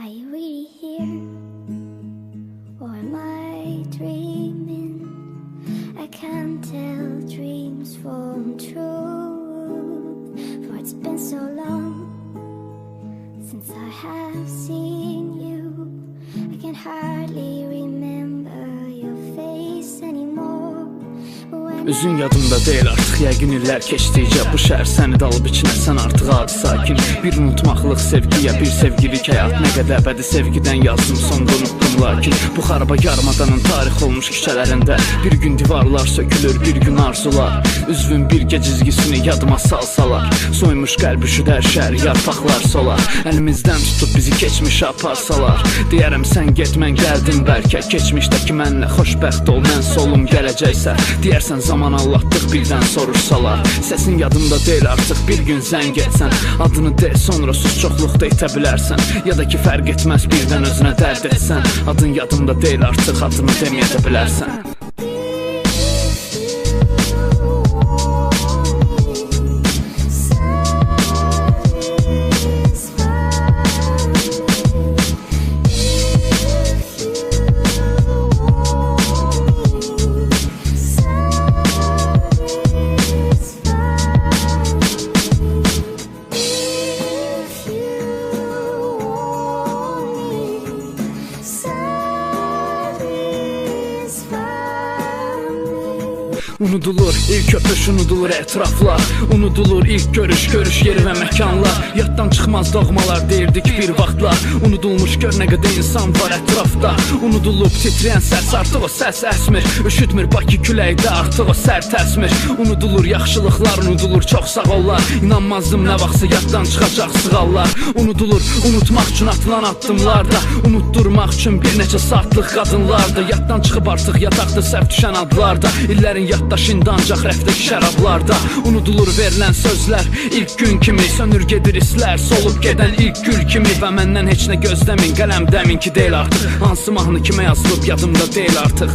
Are you really here? Or am I dreaming? I can't tell dreams from truth. For it's been so long since I have seen you. I can hardly remember your face anymore. Üzün yadımda deyil artıq, yəqin illər keçdikcə bu şəhər səni dalıb içinə, sən artıq adi sakin. Bir unutmaqlıq sevgiyə, bir sevgilik həyat, nə qədər əbədi sevgidən yazdım, sonda unutdum. Lakin bu xaraba yarımadanın tarix olmuş küçələrində bir gün divarlar sökülür, bir gün arzular. Üzvün bir gecizgisini yadıma salsalar, soymuş qəlb üşüdər şəhər, yarpaqlar solar. Əlimizdən tutub bizi keçmişə aparsalar, deyərəm sən get, mən gəldim bəlkə. Keçmişdəki mənlə xoşbəxt ol, mən solum gələcəksə, deyərsən zaman Allah'tıq birdən soruşsalar. Səsin yadımda deyil artıq, bir gün zəng etsən, adını de, sonra sus çoxluqda itə bilərsən. Ya da ki fərq etməz, birdən özünə dərd etsən, adın yadımda deyil artıq, adını deməyə də bilərsən. Unudulur ilk öpüş, unudulur etraflar, unudulur ilk görüş yeri və məkanlar. Yaddan çıxmaz doğmalar deyirdik bir vaxtlar, unudulmuş gör nə qədər insan var ətrafda. Unudulub titrəyən səs, artıq o səs əsmir, üşütmür Bakı küləkdə, artıq o sərt əsmir. Unudulur yaxşılıqlar, unudulur çox sağ ollar, İnanmazdım nə vaxtsa yaddan çıxacaq sığallar. Unudulur unutmaq üçün atılan addımlarda, unutturmaq üçün bir neçə saatlıq qadınlarda. Yaddan çıxıb artıq yataqda səhv düşən adlarda, illərin yaddaşında ancaq rəfdəki şərablarda. Unudulur verilən sözlər ilk gün kimi, sönür gedir islər, solub gedən ilk gül kimi. Və məndən heç nə gözləmin, qələmdəmin ki deyil artıq, hansı mahnı kimə yazılıb yadımda deyil artıq.